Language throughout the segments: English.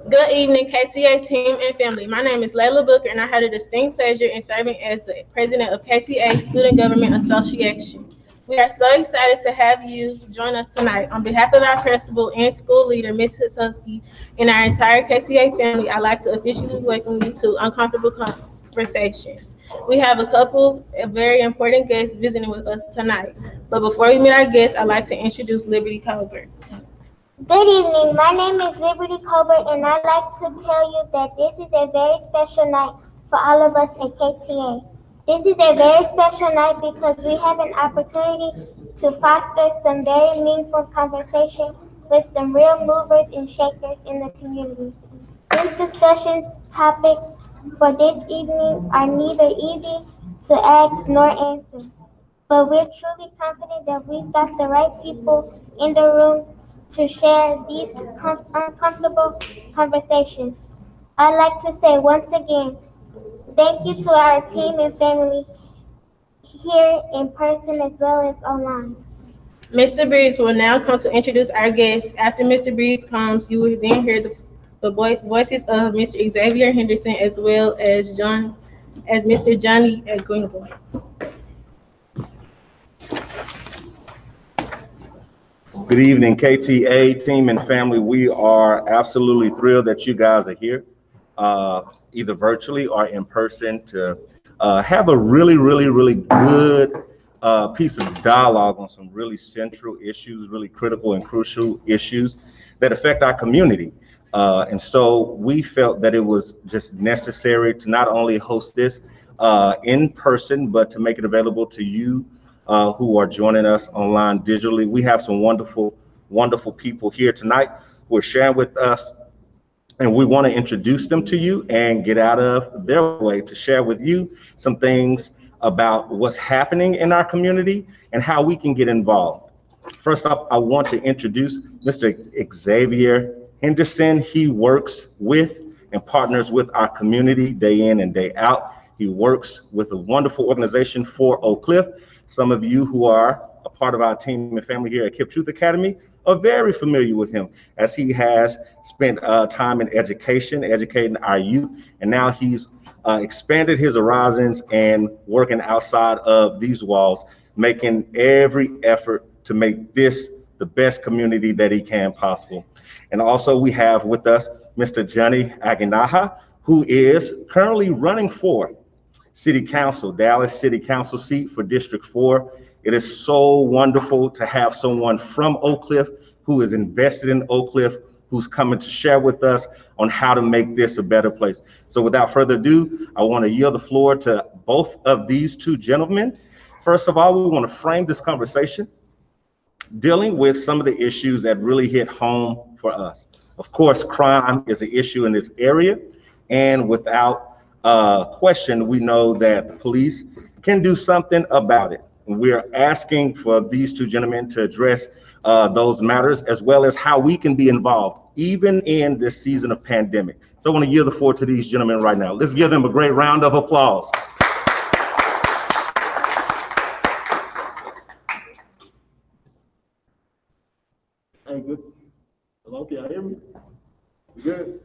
Good evening, KTA team and family. My name is Layla Booker, and I had a distinct pleasure in serving as the president of KTA Student Government Association. We are so excited to have you join us tonight. On behalf of our principal and school leader, Ms. Husky, and our entire KTA family, I'd like to officially welcome you to Uncomfortable Conversations. We have a couple of very important guests visiting with us tonight. But before we meet our guests, I'd like to introduce Liberty Colbert. Good evening. My name is Liberty Colbert, and I'd like to tell you that this is a very special night for all of us at KTA. This is a very special night because we have an opportunity to foster some very meaningful conversation with some real movers and shakers in the community. These discussion topics for this evening are neither easy to ask nor answer, but we're truly confident that we've got the right people in the room to share these uncomfortable conversations. I'd like to say once again, thank you to our team and family here in person as well as online. Mr. Breeze will now come to introduce our guests. After Mr. Breeze comes, you will then hear the voices of Mr. Xavier Henderson as well as Mr. Johnny Aguinaga. Good evening, KTA team and family. We are absolutely thrilled that you guys are here, either virtually or in person, to have a really good piece of dialogue on some really central issues, really critical and crucial issues that affect our community. And so we felt that it was just necessary to not only host this in person, but to make it available to you who are joining us online digitally. We have some wonderful people here tonight who are sharing with us, and we want to introduce them to you and get out of their way to share with you some things about what's happening in our community and how we can get involved. First off, I want to introduce Mr. Xavier Henderson. He works with and partners with our community day in and day out. He works with a wonderful organization for Oak Cliff. Some of you who are a part of our team and family here at KIPP Truth Academy are very familiar with him, as he has spent time in education, educating our youth, and now he's expanded his horizons and working outside of these walls, making every effort to make this the best community that he can possible. And also we have with us Mr. Johnny Aguinaga, who is currently running for City Council, Dallas City Council seat for District 4. It is so wonderful to have someone from Oak Cliff who is invested in Oak Cliff, who's coming to share with us on how to make this a better place. So without further ado, I want to yield the floor to both of these two gentlemen. First of all, we want to frame this conversation dealing with some of the issues that really hit home for us. Of course, crime is an issue in this area, and without question, we know that the police can do something about it. And we're asking for these two gentlemen to address those matters, as well as how we can be involved, even in this season of pandemic. So I want to yield the floor to these gentlemen right now. Let's give them a great round of applause. Hey, good. Hello, can y'all hear me? Good.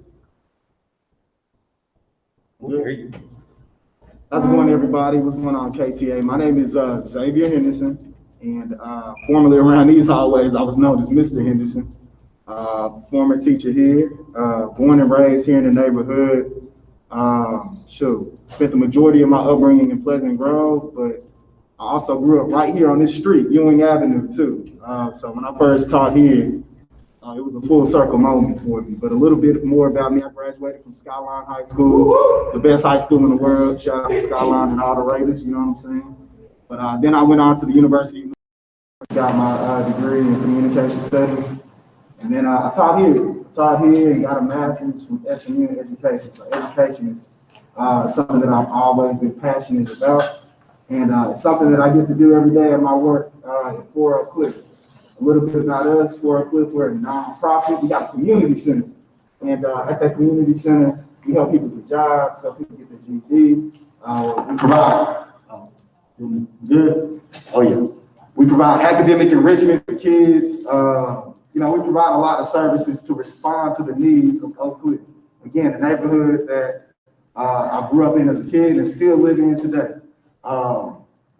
Good. How's it going, everybody? What's going on, KTA? My name is Xavier Henderson, and formerly around these hallways, I was known as Mr. Henderson. Former teacher here, born and raised here in the neighborhood. Spent the majority of my upbringing in Pleasant Grove, but I also grew up right here on this street, Ewing Avenue, too. So when I first taught here, it was a full circle moment for me. But a little bit more about me: I graduated from Skyline High School, the best high school in the world. Shout out to Skyline and all the Raiders, you know what I'm saying? But then I went on to the University, got my degree in communication studies, and then I taught here and got a master's from SMU in education. So education is something that I've always been passionate about, and it's something that I get to do every day at my work at 4 Oak Cliff. A little bit about us, 4 Oak Cliff, we're a nonprofit. We got a community center, and at that community center, we help people get jobs, help people get their GED. We provide good. Oh yeah, we provide academic enrichment for kids. we provide a lot of services to respond to the needs of Oak Cliff. Again, the neighborhood that I grew up in as a kid and still live in today.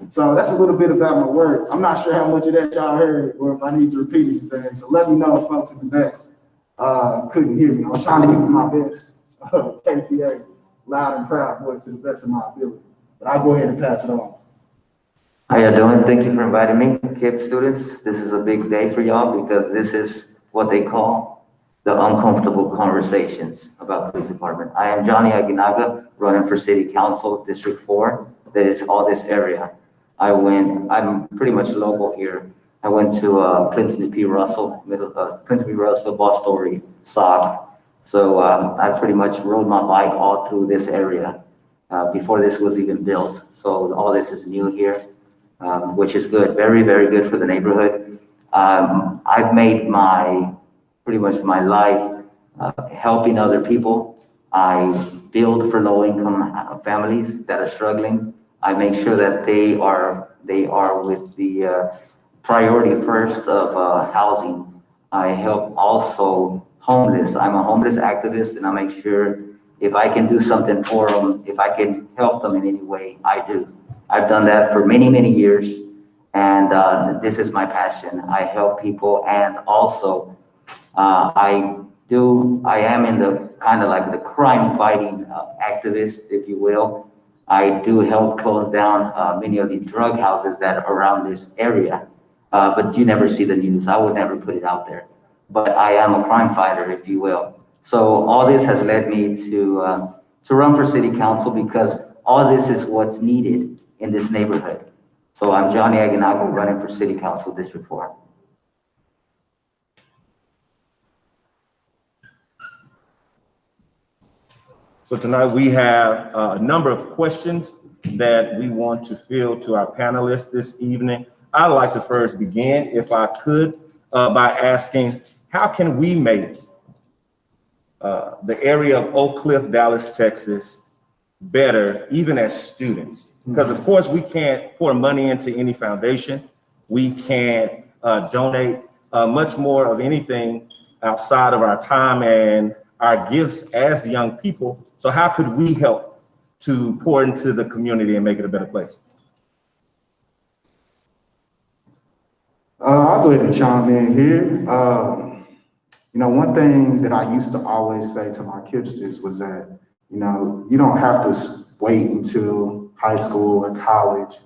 So that's a little bit about my work. I'm not sure how much of that y'all heard or if I need to repeat anything. So let me know if folks in the back couldn't hear me. I'm trying to use my best KTA loud and proud voice to the best of my ability. But I'll go ahead and pass it on. How y'all doing? Thank you for inviting me, KIPP students. This is a big day for y'all because this is what they call the uncomfortable conversations about the police department. I am Johnny Aguinaga, running for City Council, District 4. That is all this area. I'm pretty much local here. I went to Clinton P. Russell, Clinton P. Russell, Boss Story, SOC. So I pretty much rode my bike all through this area before this was even built. So all this is new here, which is good, very, very good for the neighborhood. I've made pretty much my life helping other people. I build for low-income families that are struggling. I make sure that they are with the priority first of housing. I help also homeless. I'm a homeless activist, and I make sure if I can do something for them, if I can help them in any way, I do. I've done that for many, many years, and this is my passion. I help people, and also I am in the kind of like the crime fighting activist, if you will. I do help close down many of the drug houses that are around this area, but you never see the news. I would never put it out there, but I am a crime fighter, if you will. So all this has led me to run for city council because all this is what's needed in this neighborhood. So I'm Johnny Aguinaga, running for city council, District 4. So tonight we have a number of questions that we want to field to our panelists this evening. I'd like to first begin, if I could, by asking, how can we make the area of Oak Cliff, Dallas, Texas better, even as students? Because of course we can't pour money into any foundation. We can't donate much more of anything outside of our time and our gifts as young people. So how could we help to pour into the community and make it a better place? I'll go ahead and chime in here. One thing that I used to always say to my kipsters was that, you don't have to wait until high school or college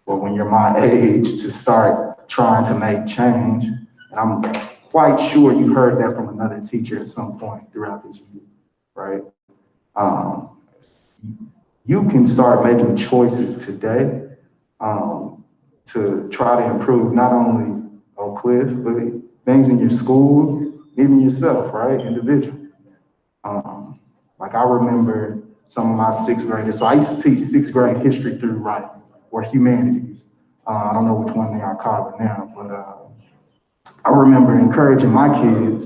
or when you're my age to start trying to make change. And I'm quite sure you heard that from another teacher at some point throughout this year, right? You can start making choices today to try to improve not only Oak Cliff, but things in your school, even yourself, right? Individual. Like I remember some of my sixth graders. So I used to teach sixth grade history through writing or humanities. I don't know which one they are called now, but I remember encouraging my kids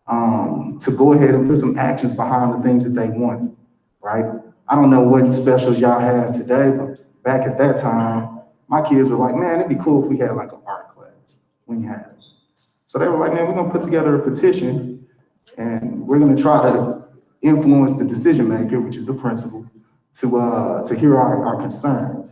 to go ahead and put some actions behind the things that they wanted, right? I don't know what specials y'all have today, but back at that time, my kids were like, man, it'd be cool if we had like an art class when you had it. So they were like, man, we're gonna put together a petition and we're gonna try to influence the decision maker, which is the principal, to hear our concerns.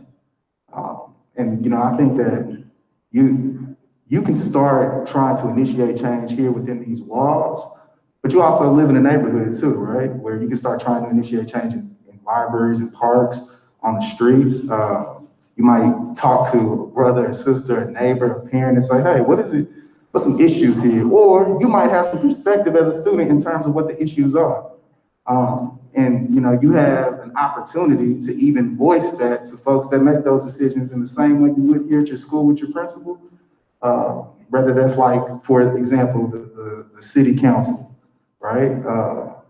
And I think that you can start trying to initiate change here within these walls, but you also live in a neighborhood too, right? Where you can start trying to initiate change in libraries and parks, on the streets. You might talk to a brother, a sister, a neighbor, a parent, and say, hey, what is it? What's some issues here? Or you might have some perspective as a student in terms of what the issues are. And you have an opportunity to even voice that to folks that make those decisions in the same way you would here at your school with your principal. Whether that's like, for example, the city council, right?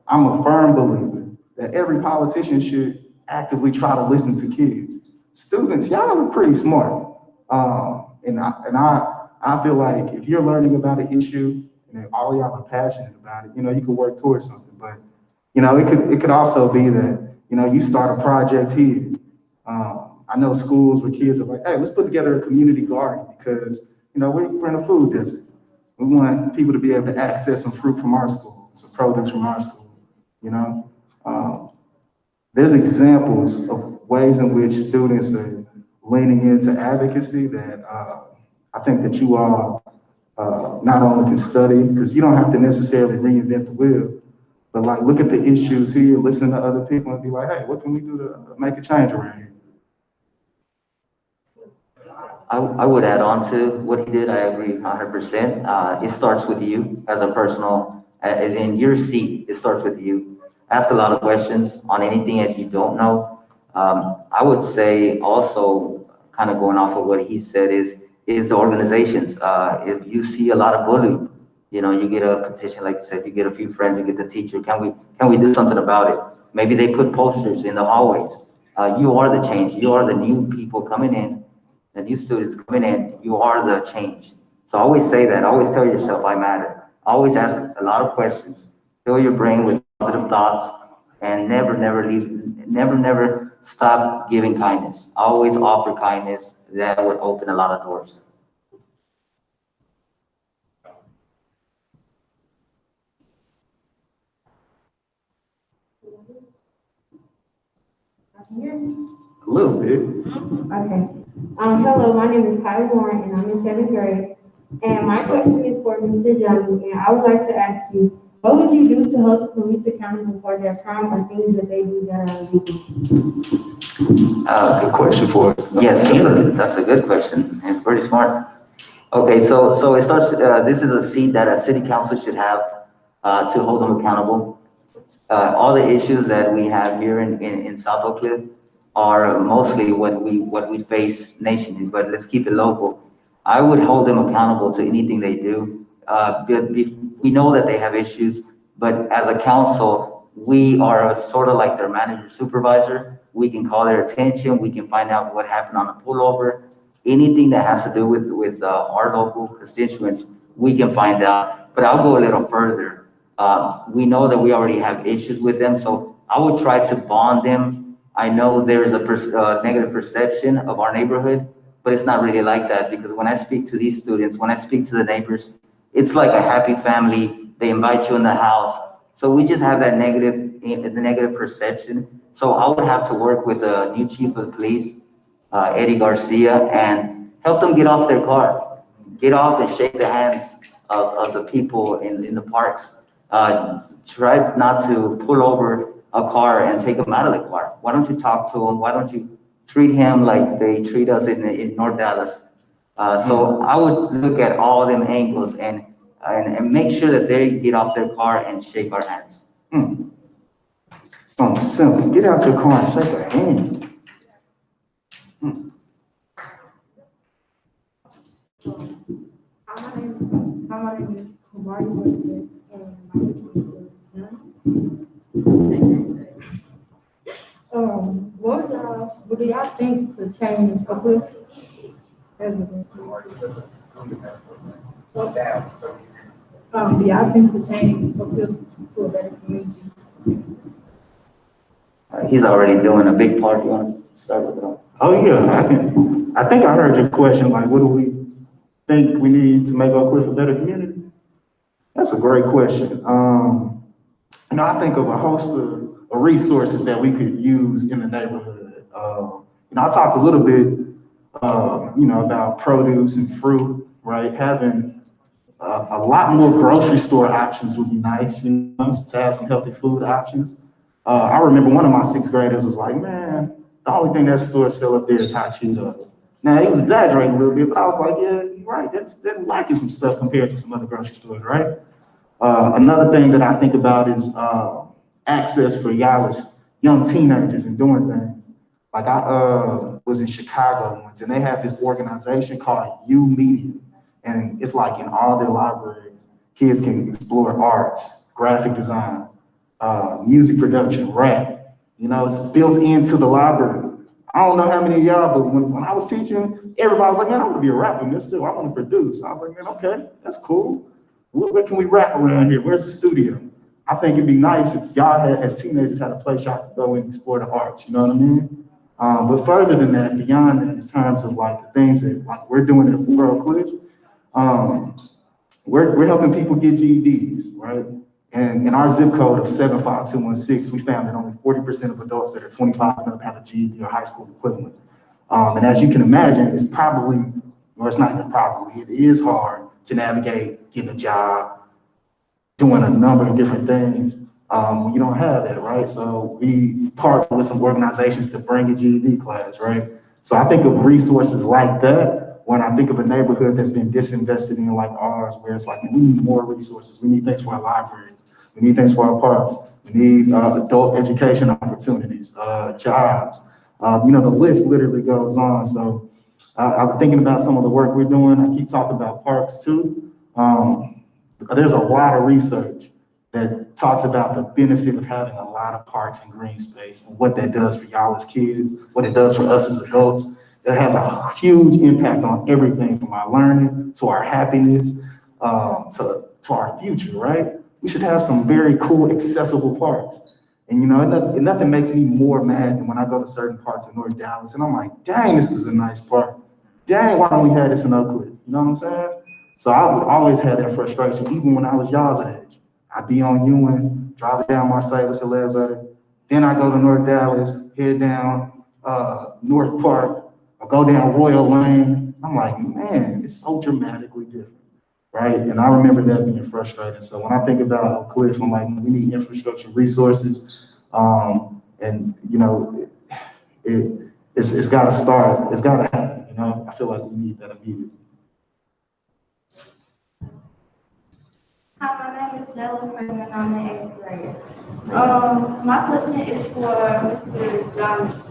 I'm a firm believer that every politician should actively try to listen to kids. Students, y'all are pretty smart. And I feel like if you're learning about an issue and all y'all are passionate about it, you can work towards something. But it could also be that you start a project here. I know schools where kids are like, hey, let's put together a community garden because we're in a food desert. We want people to be able to access some fruit from our school, some produce from our school, you know? There's examples of ways in which students are leaning into advocacy that I think that you all not only can study, because you don't have to necessarily reinvent the wheel, but like look at the issues here, listen to other people and be like, hey, what can we do to make a change around here? I would add on to what he did. I agree 100%. It starts with you as a personal, as in your seat, it starts with you. Ask a lot of questions on anything that you don't know. I would say also, kind of going off of what he said, is the organizations. If you see a lot of bullying, you know, you get a petition, like you said, you get a few friends, you get the teacher, can we do something about it? Maybe they put posters in the hallways. You are the change. You are the new people coming in, the new students coming in. You are the change. So always say that. Always tell yourself, I matter. Always ask a lot of questions. Fill your brain with positive thoughts, and never stop giving kindness. Always offer kindness. That would open a lot of doors. Can you hear me? A little bit. Okay. Hello, my name is Kylie Warren, and I'm in 7th grade. And my question is for Mr. Johnny, and I would like to ask you, what would you do to help the police accountable for their crime or things that they do that are illegal? That's a good question for it. Yes, that's a good question, and pretty smart. Okay, so it starts, this is a seat that a city council should have to hold them accountable. All the issues that we have here in South Oak Cliff are mostly what we face nationally, but let's keep it local. I would hold them accountable to anything they do. We know that they have issues, but as a council, we are sort of like their manager supervisor. We can call their attention. We can find out what happened on a pullover. Anything that has to do with our local constituents, we can find out. But I'll go a little further. We know that we already have issues with them, so I would try to bond them. I know there's a negative perception of our neighborhood, but it's not really like that, because when I speak to these students, when I speak to the neighbors, it's like a happy family. They invite you in the house. So we just have that negative perception. So I would have to work with the new chief of the police, Eddie Garcia, and help them get off their car, get off and shake the hands of the people in the parks. Try not to pull over a car and take them out of the car. Why don't you talk to them? Why don't you treat him like they treat us in North Dallas? So I would look at all them angles and make sure that they get off their car and shake our hands. Something simple. Get out your car and shake a hand. Hi, my name is Kumari Woodford, and my question is what do y'all think to change a cliff? Do y'all think to change a cliff to a better community? He's already doing a big part. You want to start with it? Oh yeah, I think I heard your question. Like, what do we think we need to make Oak Cliff a better community? That's a great question. I think of a host of resources that we could use in the neighborhood. I talked a little bit, about produce and fruit, right? Having a lot more grocery store options would be nice, to have some healthy food options. I remember one of my 6th graders was like, man, the only thing that store sell up there is hot Cheetos. Now, he was exaggerating a little bit, but I was like, yeah, you're right. They're lacking some stuff compared to some other grocery stores, right? Another thing that I think about is access for young teenagers and doing things. Like I was in Chicago once, and they have this organization called U Media, and it's like in all their libraries, kids can explore arts, graphic design, music production, rap. It's built into the library. I don't know how many of y'all, but when I was teaching, everybody was like, man, I want to be a rapper, mister. I want to produce. I was like, man, okay, that's cool. Where can we rap around here? Where's the studio? I think it'd be nice if y'all as teenagers had a place y'all could go and explore the arts, you know what I mean? But further than that, beyond that, in terms of like the things that like we're doing at Oak Cliff, we're helping people get GEDs, right? And in our zip code of 75216, we found that only 40% of adults that are 25 and up have a GED or high school equivalent. And as you can imagine, it's probably, or it's not even probably, it is hard to navigate getting a job, doing a number of different things when you don't have that, right? So we partner with some organizations to bring a GED class, right? So I think of resources like that when I think of a neighborhood that's been disinvested in like ours, where it's like, we need more resources. We need things for our libraries. We need things for our parks. We need adult education opportunities, jobs. You know, the list literally goes on. So I'm thinking about some of the work we're doing. I keep talking about parks too. There's a lot of research that talks about the benefit of having a lot of parks and green space and what that does for y'all as kids, what it does for us as adults. It has a huge impact on everything from our learning to our happiness, to our future, right? We should have some very cool, accessible parks. And you know, nothing makes me more mad than when I go to certain parts of North Dallas and I'm like, dang, this is a nice park. Dang, why don't we have this in Oak Cliff? You know what I'm saying? So I would always have that frustration, even when I was y'all's age. I'd be on Ewan, driving down Marcellus to Ledbetter. Then I go to North Dallas, head down North Park, or go down Royal Lane. I'm like, man, it's so dramatically different, right? And I remember that being frustrating. So when I think about Oak Cliff, I'm like, we need infrastructure resources. And you know, it's got to start. It's got to happen. You know, I feel like we need that immediately. Hi, my name is Nella Freeman, and I'm in 8th grade. My question is for Mr. Johnson.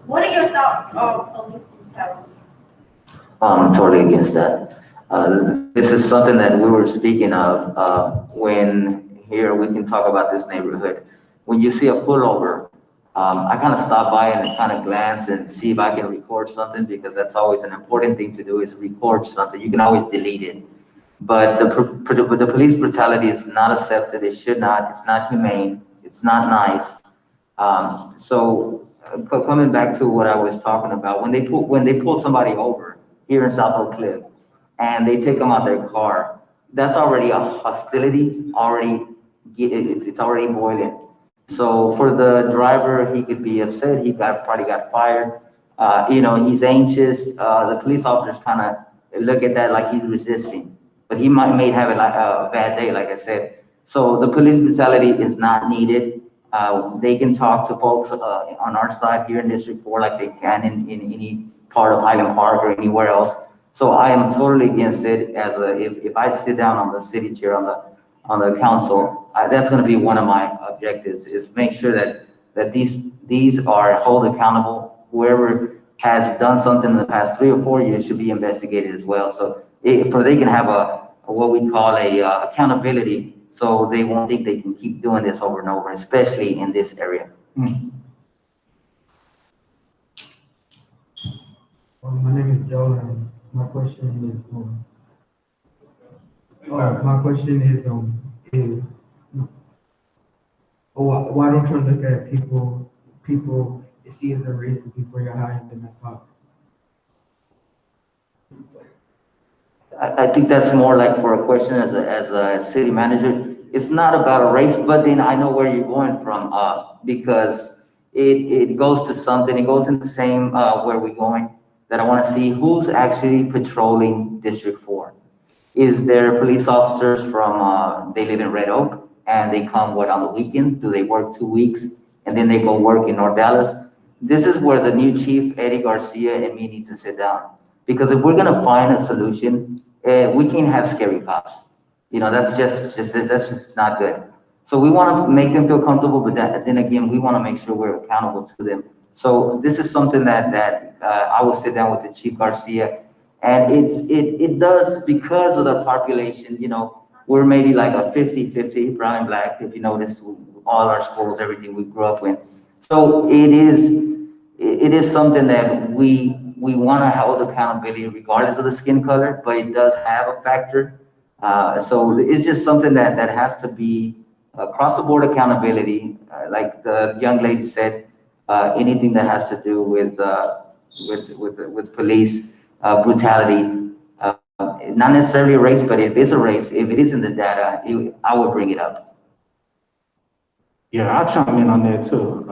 What are your thoughts on police brutality? I'm totally against that. This is something that we were speaking of when here we can talk about this neighborhood. When you see a pullover, I kind of stop by and kind of glance and see if I can record something, because that's always an important thing to do, is record something. You can always delete it. But the police brutality is not accepted. It should not. It's not humane. It's not nice. Coming back to what I was talking about, when they pull somebody over here in South Oak Cliff and they take them out their car, that's already a hostility. It's already boiling. So for the driver, he could be upset. He probably got fired. You know, he's anxious. The police officers kind of look at that like he's resisting, but he may have a bad day, like I said. So the police brutality is not needed. They can talk to folks on our side here in District 4 like they can in any part of Highland Park or anywhere else. So I am totally against it. If I sit down on the city chair on the council, that's going to be one of my objectives, is make sure that these are held accountable. Whoever has done something in the past 3 or 4 years should be investigated as well. So they can have what we call accountability, so they won't think they can keep doing this over and over, especially in this area. My name is Joe, and my question is why don't you look at people and see if they're racist before you're hiring them as well? I think that's more like for a question as a city manager. It's not about a race, but then I know where you're going from, because it goes to something. It goes in the same where we're going. That I want to see who's actually patrolling District 4. Is there police officers from they live in Red Oak and they come on the weekends? Do they work 2 weeks and then they go work in North Dallas? This is where the new chief, Eddie Garcia, and me need to sit down. Because if we're gonna find a solution, we can't have scary cops. You know, that's just not good. So we want to make them feel comfortable, but then again, we want to make sure we're accountable to them. So this is something that I will sit down with the Chief Garcia, and it does, because of the population. You know, we're maybe like a 50-50 brown and black. If you notice, all our schools, everything we grew up with. So it is something that we want to hold accountability regardless of the skin color, but it does have a factor. So it's just something that has to be across the board accountability. Like the young lady said, anything that has to do with police, brutality. Not necessarily a race, but if it's a race, if it is in the data, I would bring it up. Yeah, I'll chime in on that too.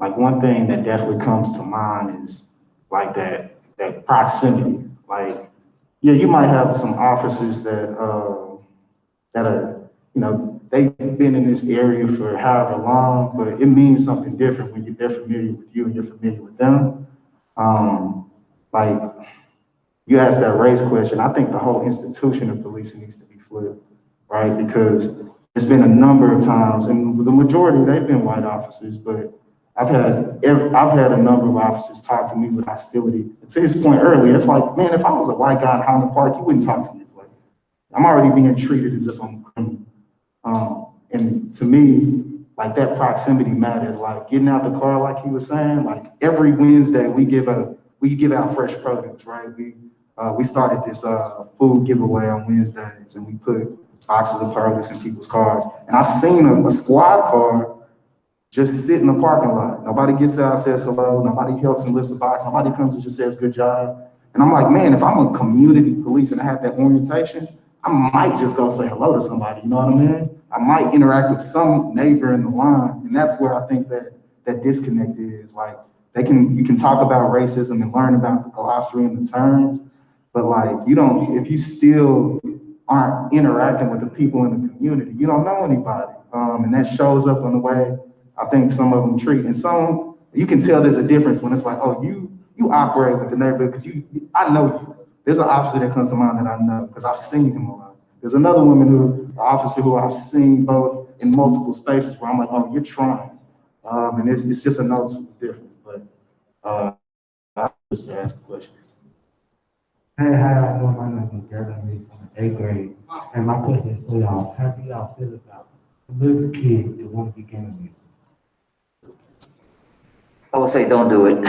Like one thing that definitely comes to mind is like that proximity. Like, yeah, you might have some officers that are, you know, they've been in this area for however long, but it means something different when they're familiar with you and you're familiar with them. Like you asked that race question, I think the whole institution of policing needs to be flipped, right? Because there's been a number of times, and the majority, they've been white officers, but I've had a number of officers talk to me with hostility. And to his point earlier, it's like, man, if I was a white guy in Highland Park, you wouldn't talk to me like that. I'm already being treated as if I'm a criminal. And to me, like that proximity matters. Like getting out the car, like he was saying, like every Wednesday we give out fresh produce, right? We started this food giveaway on Wednesdays, and we put boxes of produce in people's cars. And I've seen a squad car just sit in the parking lot. Nobody gets out, says hello. Nobody helps and lifts a box. Nobody comes and just says good job. And I'm like, man, if I'm a community police and I have that orientation, I might just go say hello to somebody. You know what I mean? I might interact with some neighbor in the line, and that's where I think that disconnect is. Like you can talk about racism and learn about the glossary and the terms, but like if you still aren't interacting with the people in the community, you don't know anybody, and that shows up on the way I think some of them treat. And some you can tell there's a difference when it's like, oh, you operate with the neighborhood because I know you. There's an officer that comes to mind that I know because I've seen him a lot. There's another an officer who I've seen both in multiple spaces where I'm like, oh, you're trying. And it's just a noticeable difference. But I just ask a question. Hey, hi, I know my name is Gary. I'm from the 8th grade. And my question is for y'all, how do y'all feel about the little kids that want to be gang I would say don't do it.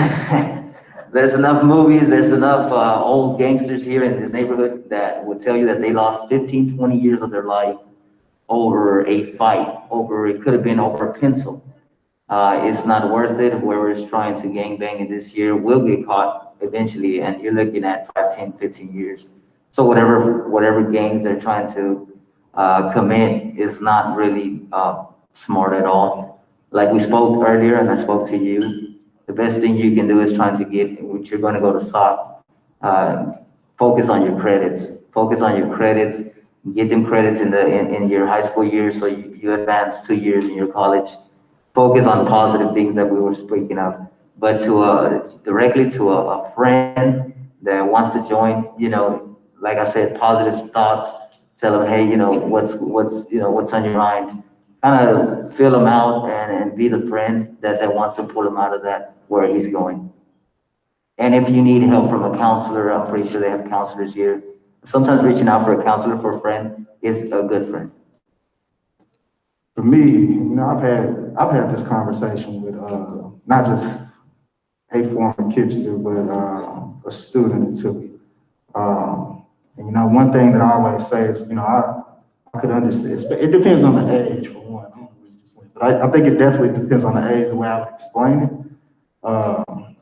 There's enough movies, there's enough old gangsters here in this neighborhood that would tell you that they lost 15, 20 years of their life over a fight, it could have been over a pencil. It's not worth it. Whoever's trying to gangbang in this year will get caught eventually, and you're looking at 5, 10, 15 years. So whatever gangs they're trying to commit is not really smart at all. Like we spoke earlier, and I spoke to you, the best thing you can do is trying to get, which you're going to go to SOC, focus on your credits. Focus on your credits. Get them credits in your high school years so you advance 2 years in your college. Focus on positive things that we were speaking of. But directly to a friend that wants to join, like I said, positive thoughts. Tell them, hey, what's on your mind. Kind of fill them out and be the friend that wants to pull him out of that where he's going. And if you need help from a counselor, I'm pretty sure they have counselors here. Sometimes reaching out for a counselor for a friend is a good friend. For me, I've had this conversation with not just a former kidster, but a student too. And one thing that I always say is, I could understand. It depends on the age, for one. But I think it definitely depends on the age, the way I would explain it.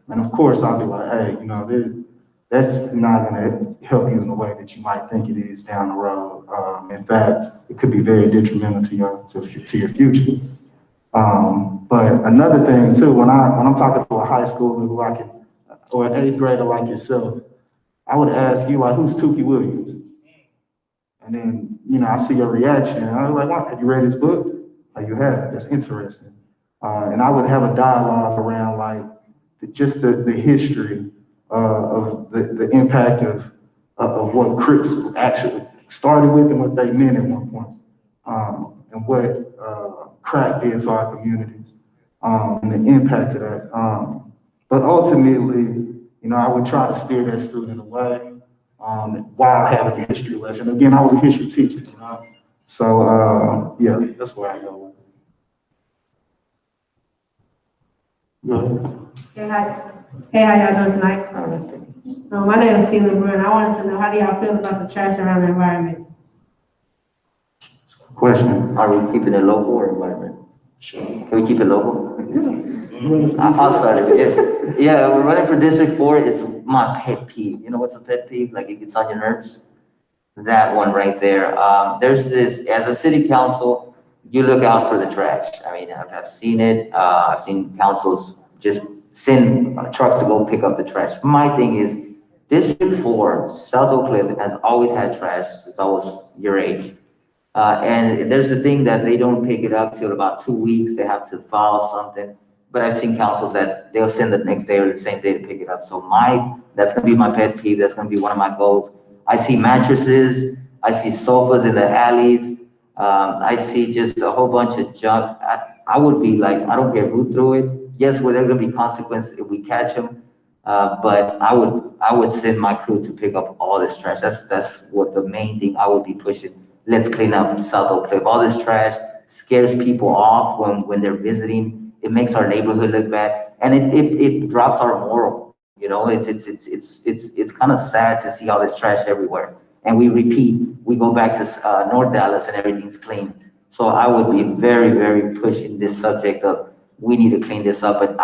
And of course, I'll be like, hey, that's not going to help you in the way that you might think it is down the road. In fact, it could be very detrimental to your future. But another thing too, when I'm talking to a high schooler or an 8th grader like yourself, I would ask you, like, who's Tukey Williams? And then, I see your reaction. And I was like, what, have you read his book? Like, you have. That's interesting. And I would have a dialogue around, like, just the history of the impact of what Crips actually started with and what they meant at one point, and what crack did to our communities, and the impact of that. But ultimately, I would try to steer that student away while having a history lesson. Again, I was a history teacher, so yeah, that's where I go. Hey, how y'all doing tonight? My name is Tina Brewer, and I wanted to know, how do y'all feel about the trash around the environment? Question. Are we keeping it local or environment? Sure. Can we keep it local? I'll start it. Yes. Yeah, we're running for District 4 is my pet peeve. You know what's a pet peeve? Like it gets on your nerves? That one right there. There's this, as a city council, you look out for the trash. I mean, I've seen it. I've seen councils just send trucks to go pick up the trash. My thing is, District 4, South Oak Cliff has always had trash since I was your age. And there's a thing that they don't pick it up till about 2 weeks. They have to file something. But I've seen councils that they'll send the next day or the same day to pick it up. So that's gonna be my pet peeve. That's gonna be one of my goals. I see mattresses. I see sofas in the alleys. I see just a whole bunch of junk. I would be like, I don't care who threw it. Yes, well, there's gonna be consequences if we catch them. But I would send my crew to pick up all this trash. That's what the main thing I would be pushing. Let's clean up South Oak Cliff. All this trash scares people off when they're visiting. It makes our neighborhood look bad, and it drops our moral. You know, it's kind of sad to see all this trash everywhere. And we repeat, we go back to North Dallas and everything's clean. So I would be very, very pushing this subject of we need to clean this up. But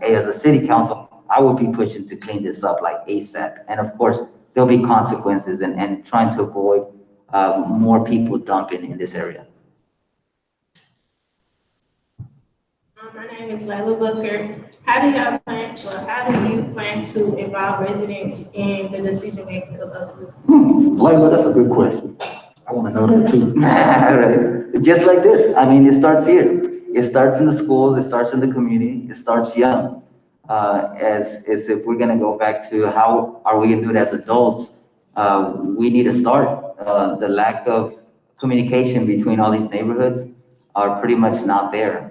as a city council, I would be pushing to clean this up like ASAP. And of course, there'll be consequences and trying to avoid more people dumping in this area. My name is Layla Booker. How do you plan to involve residents in the decision making of the Layla, that's a good question. I want to know that too. Right. Just like this. I mean, it starts here. It starts in the schools. It starts in the community. It starts young. As if we're gonna go back to how are we gonna do it as adults, we need to start. The lack of communication between all these neighborhoods are pretty much not there.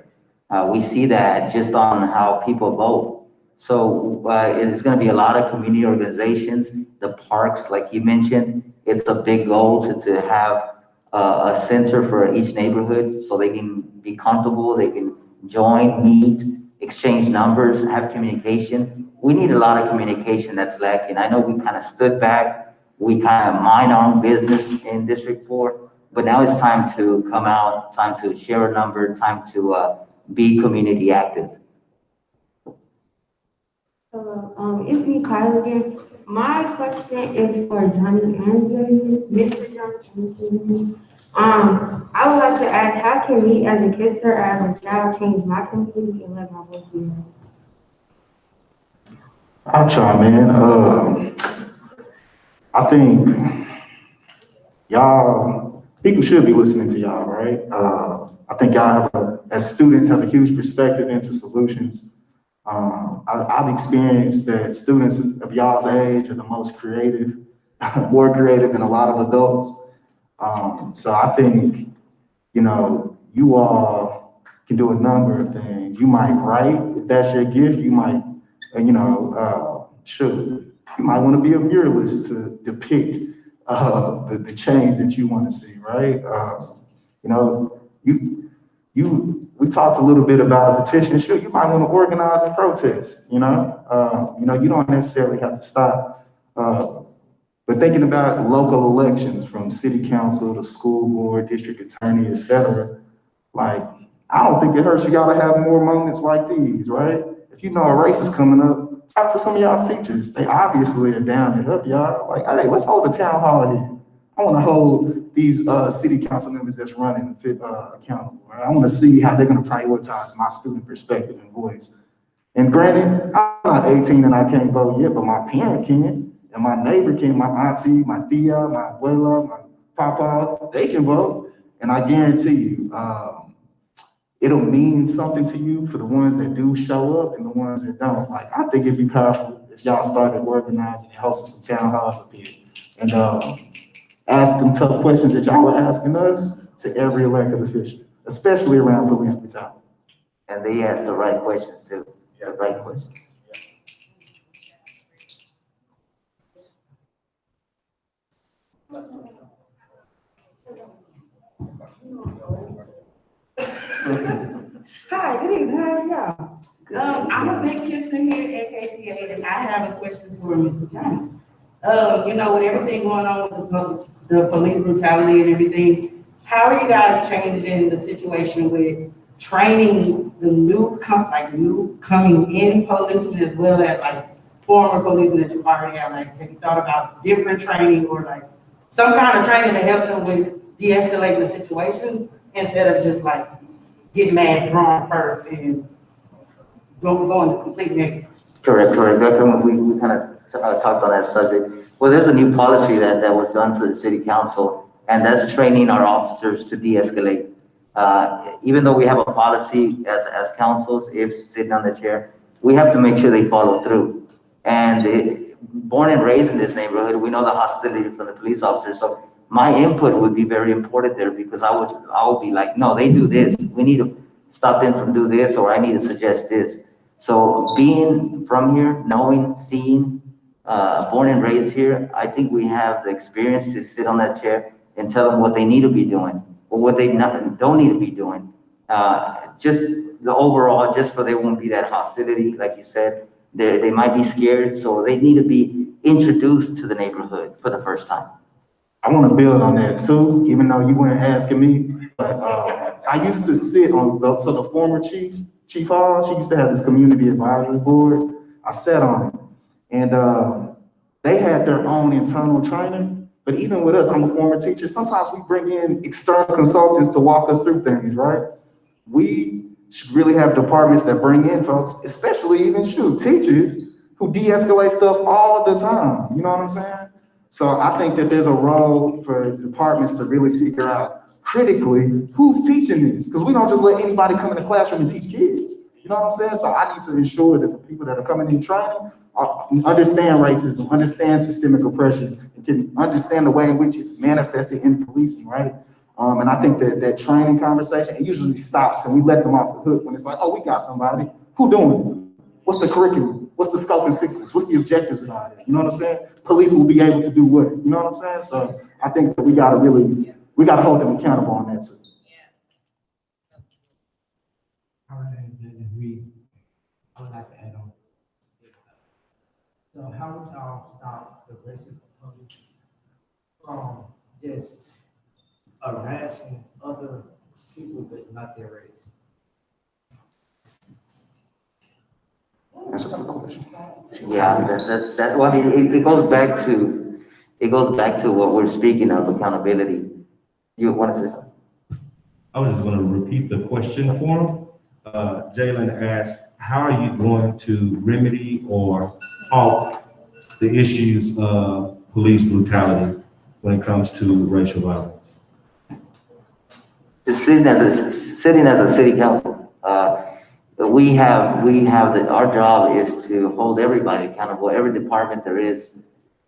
We see that just on how people vote. So it's going to be a lot of community organizations, the parks, like you mentioned. It's a big goal to have a center for each neighborhood so they can be comfortable, they can join, meet, exchange numbers, have communication. We need a lot of communication that's lacking. I know we kind of stood back, we kind of mind our own business in District 4, but now it's time to come out, time to share a number, time to be community active. Hello, it's me, Kyle again. My question is for Johnny and Xavier, Mr. Johnny. I would like to ask, how can me as a kid, sir, as a child, change my community and let my voice be heard? I'll try, man. I think y'all, people should be listening to y'all, right? I think y'all as students have a huge perspective into solutions. I've experienced that students of y'all's age are the most creative, more creative than a lot of adults. So I think, you know, you all can do a number of things. You might write, if that's your gift, you might, you might want to be a muralist to depict the change that you want to see, right? You know, we talked a little bit about a petition. Sure, you might want to organize and protest, you know? You don't necessarily have to stop. But thinking about local elections from city council to school board, district attorney, et cetera, like, I don't think it hurts for y'all to have more moments like these, right? If you know a race is coming up, talk to some of y'all's teachers. They obviously are down to help y'all. Like, hey, let's hold a town hall here. I want to hold these city council members that's running accountable. Right? I want to see how they're going to prioritize my student perspective and voice. And granted, I'm not 18 and I can't vote yet, but my parent can, and my neighbor can, my auntie, my tia, my abuela, my papa, they can vote. And I guarantee you, it'll mean something to you for the ones that do show up and the ones that don't. Like, I think it'd be powerful if y'all started organizing and hosting some town halls up here and ask them tough questions that y'all are asking us to every elected official, especially around police brutality. And they ask the right questions too, the right questions. Hi, good evening. How are y'all? I'm a big Kirsten here at KTA, and I have a question for Mr. Johnny. With everything going on with the police brutality and everything, how are you guys changing the situation with training the new coming in policemen as well as like former policemen that you already have? Like, have you thought about different training or like some kind of training to help them with de-escalating the situation instead of just like getting mad drunk first and going to complete negative? Correct. We kind of talked on that subject. Well, there's a new policy that was done for the city council, and that's training our officers to de-escalate. Even though we have a policy as councils, if sitting on the chair, we have to make sure they follow through. And born and raised in this neighborhood, we know the hostility from the police officers. So my input would be very important there, because I would be like, no, they do this. We need to stop them from do this, or I need to suggest this. So being from here, knowing, seeing, born and raised here, I think we have the experience to sit on that chair and tell them what they need to be doing or what they don't need to be doing. Just the overall, just so there won't be that hostility, like you said, they might be scared, so they need to be introduced to the neighborhood for the first time. I want to build on that too, even though you weren't asking me, but I used to sit on the former Chief Hall, she used to have this community advisory board. I sat on it, and they had their own internal training. But even with us, I'm a former teacher. Sometimes we bring in external consultants to walk us through things, right? We should really have departments that bring in folks, especially even teachers who de-escalate stuff all the time. You know what I'm saying? So I think that there's a role for departments to really figure out critically who's teaching this, because we don't just let anybody come in the classroom and teach kids. You know what I'm saying? So I need to ensure that the people that are coming in training understand racism, understand systemic oppression, and can understand the way in which it's manifested in policing, right? And I think that training conversation, it usually stops and we let them off the hook when it's like, oh, we got somebody. Who doing it? What's the curriculum? What's the scope and sequence? What's the objectives and all that? You know what I'm saying? Police will be able to do what? You know what I'm saying? So I think that we gotta hold them accountable on that too. All right, I would like to add on. So how would y'all stop the racist police from just harassing other people that's not their race? That's a good question. Yeah, that's well, I mean, it goes back to what we're speaking of, accountability. You want to say something? I was just going to repeat the question for him. Jalen asked, how are you going to remedy or halt the issues of police brutality when it comes to racial violence? Just sitting as a city council, our job is to hold everybody accountable, every department there is.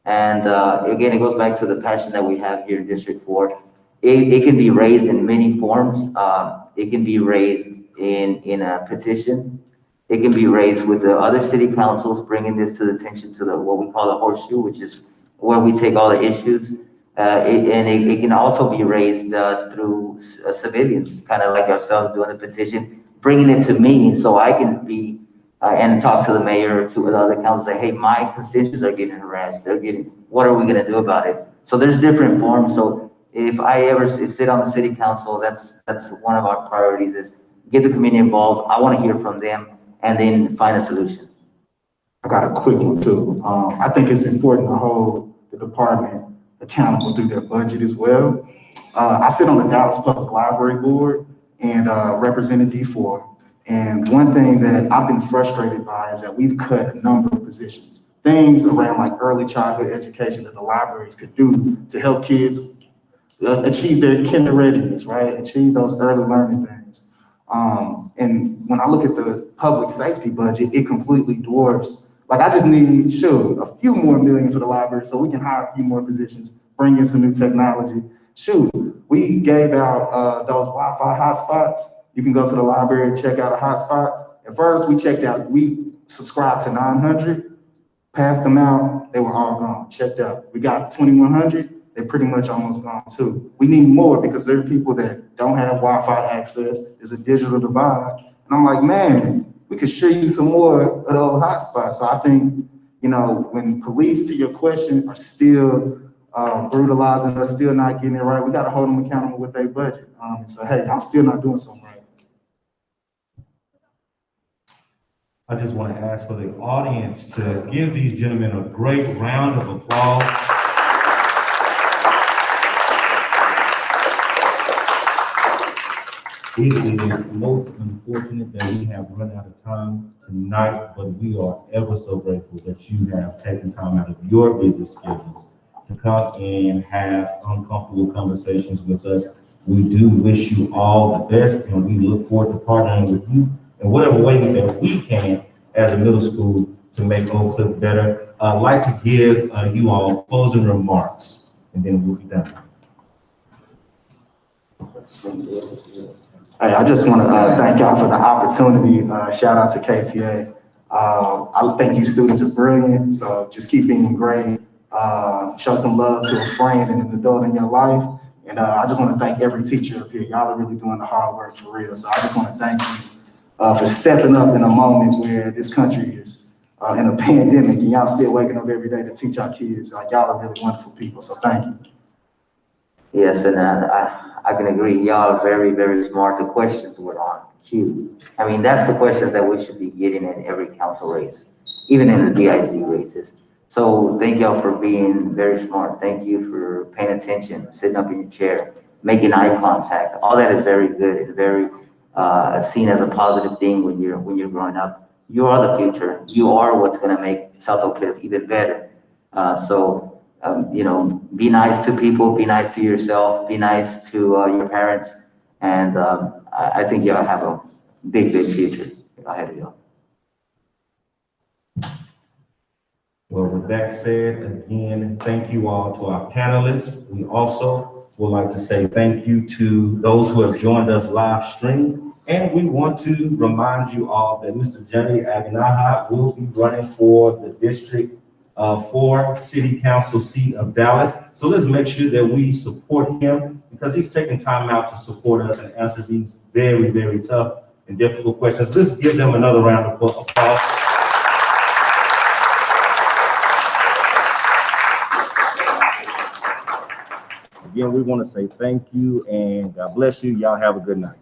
And again, it goes back to the passion that we have here in District 4. It can be raised in many forms. It can be raised in a petition. It can be raised with the other city councils, bringing this to the attention to what we call the horseshoe, which is where we take all the issues. It can also be raised through civilians, kind of like ourselves doing the petition, bringing it to me so I can be and talk to the mayor, to the other councils, say, hey, my constituents are getting harassed. What are we going to do about it? So there's different forms. So if I ever sit on the city council, that's one of our priorities is get the community involved. I want to hear from them and then find a solution. I got a quick one too. I think it's important to hold the department accountable through their budget as well. I sit on the Dallas Public Library Board and represented D4. And one thing that I've been frustrated by is that we've cut a number of positions, things around like early childhood education that the libraries could do to help kids achieve their kinder readiness, right? Achieve those early learning things. And when I look at the public safety budget, it completely dwarfs. Like I just need, a few more million for the library so we can hire a few more positions, bring in some new technology. We gave out those Wi-Fi hotspots. You can go to the library and check out a hotspot. At first, we subscribed to 900, passed them out, they were all gone, checked out. We got 2100, they're pretty much almost gone too. We need more because there are people that don't have Wi-Fi access. There's a digital divide. And I'm like, man, we could share you some more of those hotspots. So I think, when police, to your question, are still brutalizing us, still not getting it right, we got to hold them accountable with their budget. And say, hey, y'all still not doing something right. I just want to ask for the audience to give these gentlemen a great round of applause. It is most unfortunate that we have run out of time tonight, but we are ever so grateful that you have taken time out of your busy schedules to come and have uncomfortable conversations with us. We do wish you all the best, and we look forward to partnering with you in whatever way that we can as a middle school to make Oak Cliff better. I'd like to give you all closing remarks, and then we'll be done. Hey, I just want to thank y'all for the opportunity. Shout out to KTA. I think you students are brilliant, so just keep being great. Show some love to a friend and an adult in your life. And I just want to thank every teacher up here. Y'all are really doing the hard work for real. So I just want to thank you for stepping up in a moment where this country is in a pandemic and y'all still waking up every day to teach our kids. Like, y'all are really wonderful people, so thank you. Yes, and I can agree. Y'all are very, very smart. The questions were on cue. I mean, that's the questions that we should be getting in every council race, even in the DISD races. So thank y'all for being very smart. Thank you for paying attention, sitting up in your chair, making eye contact. All that is very good and very seen as a positive thing when you're growing up. You are the future. You are what's going to make South Oak Cliff even better. You know, be nice to people, be nice to yourself, be nice to your parents, and I think y'all have a big, big future ahead of y'all. Well, with that said, again, thank you all to our panelists. We also would like to say thank you to those who have joined us live stream. And we want to remind you all that Mr. Johnny Aguinaga will be running for the District 4 City Council seat of Dallas. So let's make sure that we support him because he's taking time out to support us and answer these very, very tough and difficult questions. Let's give them another round of applause. Again, we want to say thank you and God bless you. Y'all have a good night.